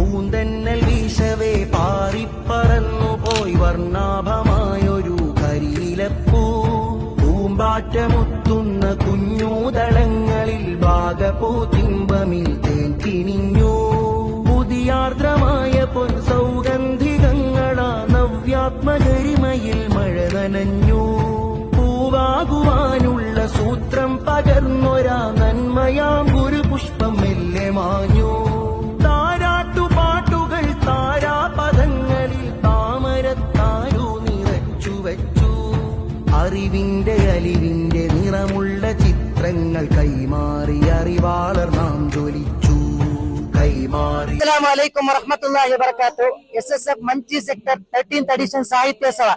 പൂന്തന്നൽ വീശവേ പാറിപ്പറന്നു പോയി വർണ്ണാഭമായൊരു കരിയിലപ്പൂ പൂമ്പാറ്റമുത്തുന്ന കുഞ്ഞൂതളങ്ങളിൽ ഭാഗപൂതിമ്പമിൽ തേൻ കിണിഞ്ഞു പുതിയാർദ്രമായ പൊൻസൗഗന്ധികങ്ങളാ നവ്യാത്മഗരിമയിൽ മഴ നനഞ്ഞു പൂവാകുവാനുള്ള സൂത്രം പകർന്നൊരാ നന്മയാം ഗുരുപുഷ്പം മെല്ലെ മാഞ്ഞു താരാട്ടുപാട്ടുകൾ താരാപദങ്ങളിൽ താമരത്താരു നിറച്ചു വച്ചു അറിവിന്റെ അലിവിന്റെ നിറമുള്ള ചിത്രങ്ങൾ കൈമാറി അറിവാളർ നാം ജ്വലിച്ചു കൈമാറി. അസ്സലാമു അലൈക്കും വറഹ്മത്തുള്ളാഹി വബറകാതുഹു. SSF Manchi sector 13th edition Sahityotsav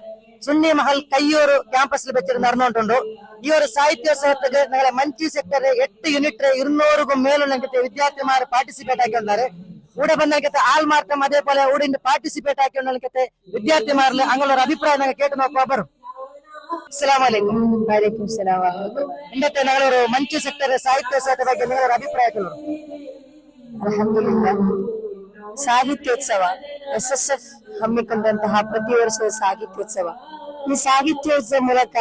Sunni Mahal Kayyur ക്യാമ്പസിൽ വെച്ചിട്ട് നടന്നുകൊണ്ടുണ്ട്. ഈ ഒരു സാഹിത്യോത്സവത്തിക്ക് ഞങ്ങളെ മഞ്ചി സെക്ടറിൽ 8 യൂണിറ്റ് 200ക്കും മേലുള്ള വിദ്യാർത്ഥിമാർ പാർട്ടിസിപ്പേറ്റ് ആക്കിയുണ്ടാറ്. ഇവിടെ ಬಂದಕ್ಕೆ ആൾമാർക്കും അതേപോലെ ഇവിടെ പാർട്ടിസിപ്പേറ്റ് ആക്കിയുണ്ടಕ್ಕೆ വിദ്യാർത്ഥിമാരിൽ അങ്ങനെയുള്ള അഭിപ്രായം ഞങ്ങൾ കേട്ട് നോക്കുക ബറും. അസ്സലാമു അലൈക്കും. വലൈക്കും സലാം. ഇന്നത്തെ ഞങ്ങളൊരു മഞ്ചി സെക്ടർ സാഹിത്യോത്സവത്തെ ಬಗ್ಗೆ നിങ്ങളുടെ ಅಭಿಪ್ರಾಯಗಳು? ಅಲ್ಹಮ್ದುಲಿಲ್ಲಾಹ್. ಸಾಹಿತ್ಯೋತ್ಸವ SSF ಹಮ್ಮಿಕೊಂಡಂತಹ ಪ್ರತಿ ವರ್ಷದ ಸಾಹಿತ್ಯೋತ್ಸವ. ಈ ಸಾಹಿತ್ಯೋತ್ಸವ ಮೂಲಕ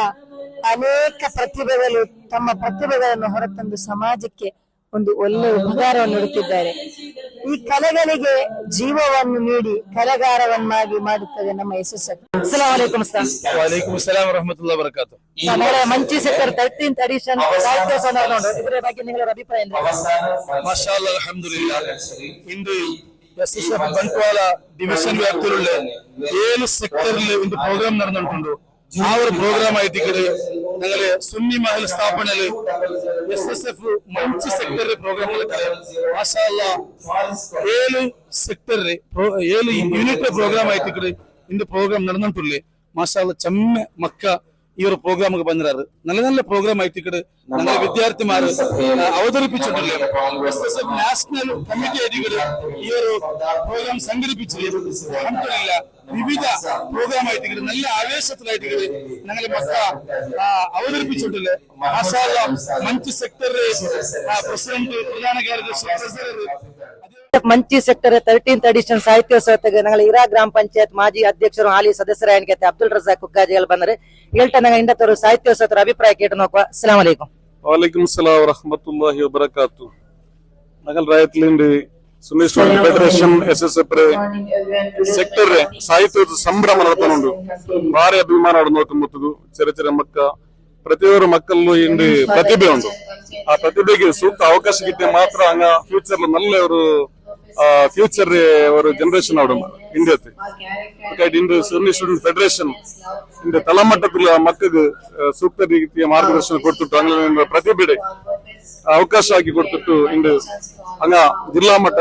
ಅನೇಕ ಪ್ರತಿಭೆಗಳು ತಮ್ಮ ಪ್ರತಿಭೆಗಳನ್ನು ಹೊರತಂದು ಸಮಾಜಕ್ಕೆ ಒಂದು ಒಳ್ಳೆಯ ಉಪಕಾರವನ್ನು ನೀಡುತ್ತಿದ್ದಾರೆ. ಈ ಕಲೆಗಳಿಗೆ ಜೀವವನ್ನು ನೀಡಿ ಕಲೆಗಾರವನ್ನಾಗಿ ಮಾಡುತ್ತದೆ ನಮ್ಮ SSF. ಅಸ್ಸಲಾಮು ಅಲೈಕುಂ. ವಲೈಕುಂ ಅಸ್ಸಲಾಂ ವರಹಮತುಲ್ಲಾಹಿ ವಬರಕಾತುಹು. നമ്മുടെ മഞ്ചി സെക്ടർ 13th എഡിഷൻ സാഹിത്യോത്സവം നടന്നുണ്ട്. ഇതിനെ ಬಗ್ಗೆ നിങ്ങളുടെ ಅಭಿಪ್ರಾಯ എന്താണ്? മാഷാ അല്ലാഹ് അൽഹംദുലില്ലാഹ്. ഇന്ന് SSF ബൻട്വാല ഡിവിഷൻ വ്യാപ്തിയിലുള്ള 7 സെക്ടറിൽ ഇന്ന് പ്രോഗ്രാം നടന്നിട്ടുണ്ട്. ആ ഒരു പ്രോഗ്രാം ആയിട്ട് ഞങ്ങള് സുന്നി മഹൽ സ്ഥാപനയില് SSF മഞ്ചി സെക്ടറിൽ പ്രോഗ്രാം മാഷാ അല്ലാഹ് 7 സെക്ടറിൽ 7 യൂണിറ്റ് പ്രോഗ്രാം ആയിട്ട് ഇന്ന് പ്രോഗ്രാം നടന്നിട്ടുള്ളേ. മാഷാ അല്ലാഹ് ചെമ്മ മക്ക ഈ ഒരു പ്രോഗ്രാമൊക്കെ പറഞ്ഞിരാറ് നല്ല നല്ല പ്രോഗ്രാം ആയിട്ട് ഞങ്ങൾ വിദ്യാർത്ഥിമാര് അവതരിപ്പിച്ചിട്ടില്ലേ. SSF നാഷണൽ കമ്മിറ്റി ആയിട്ട് ഈ ഒരു പ്രോഗ്രാം സംഘടിപ്പിച്ചില്ലേ. അൽഹംദുലില്ലാഹ് വിവിധ പ്രോഗ്രാം ആയിട്ട് നല്ല ആവേശത്തിലായിട്ട് ഞങ്ങൾ മക്ക അവതരിപ്പിച്ചിട്ടില്ലേ. മാഷാ അല്ലാഹ് മഞ്ചി സെക്ടറിലെ പ്രസിഡന്റ് പ്രധാന കാര്യദർശി ಮಂಚಿ ಸೆಕ್ಟರ್ 13th ಎಡಿಷನ್ ಸಾಹಿತ್ಯೋತ್ಸವಕ್ಕೆ ഞങ്ങൾ ಇರಾ ಗ್ರಾಮ ಪಂಚಾಯತ್ ಮಾಜಿ ಅಧ್ಯಕ್ಷರು ಹಾಲಿ ಸದಸ್ಯರಾಗಿ ಅಬ್ದುಲ್ ರಜಾಕ್ ಕುಗ್ಗಾಜಿಗಳು ಬಂದರೆ ಹೇಳ್ತಾ ನಂಗೆ ಇಂದತ್ತರು ಸಾಹಿತ್ಯೋತ್ಸವದ ಅಭಿಪ್ರಾಯ ಕೇಟ್ಟು ನೋಡುವ. ಅಸ್ಸಲಾಮು ಅಲೈಕುಂ. വലൈക്കും സലാം വറഹ്മത്തുള്ളാഹി വബറകാതുഹു. ഞങ്ങൾ രായത്തിലുണ്ട് Sunni student federation SSF sector Sahityotsav ಸಂಭ್ರಮ ನಡತನುಂಡು. ಭಾರಿ ಅಭಿಮಾನ ನೋಟುಮುತ್ತದು ചെറിയ ചെറിയ ಮಕ್ಕ ಪ್ರತಿಯೊಬ್ಬರ ಮಕ್ಕಳಲ್ಲೂ ಇಂದು ಪ್ರತಿಭೆ ಉಂಟು. ಆ ಪ್ರತಿಭೆಗೆ ಸೂಕ್ತ ಅವಕಾಶ ಕಿಟ್ಟಿಯ ಮಾತ್ರ ಹಂಗ ಫ್ಯೂಚರ್ നല്ല ഒരു ഫ്യൂച്ചർ ഒരു ജനറേഷൻ അവിടെ ഇന്ത്യത്തെ ಇಂದು ಸುನ್ನಿ ಸ್ಟೂಡೆಂಟ್ ಫೆಡರೇಷನ್ ಇಂದು ತಳಮಟ್ಟದ ಮಕ್ಕಳಿಗೆ ಸೂಕ್ತ ರೀತಿಯ ಮಾರ್ಗದರ್ಶನ ಕೊಡ್ತಿಟ್ಟು ಹಂಗ ಪ್ರತಿಭೆ ಅವಕಾಶ ಆಗಿ ಕೊಡ್ತಿಟ್ಟು ಇಂದು ಹಂಗ ಜಿಲ್ಲಾ ಮಟ್ಟ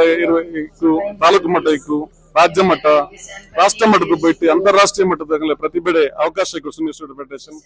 ಇಕ್ಕು ತಾಲೂಕು ಮಟ್ಟ ಇಕ್ಕು ರಾಜ್ಯ ಮಟ್ಟ ರಾಷ್ಟ್ರ ಮಟ್ಟಕ್ಕೆ போயிட்டு ಅಂತಾರಾಷ್ಟ್ರೀಯ ಮಟ್ಟದ ಪ್ರತಿಭೆ ಅವಕಾಶ ಇಕ್ಕು ಸುನ್ನಿ ಸ್ಟೂಡೆಂಟ್ ಫೆಡರೇಷನ್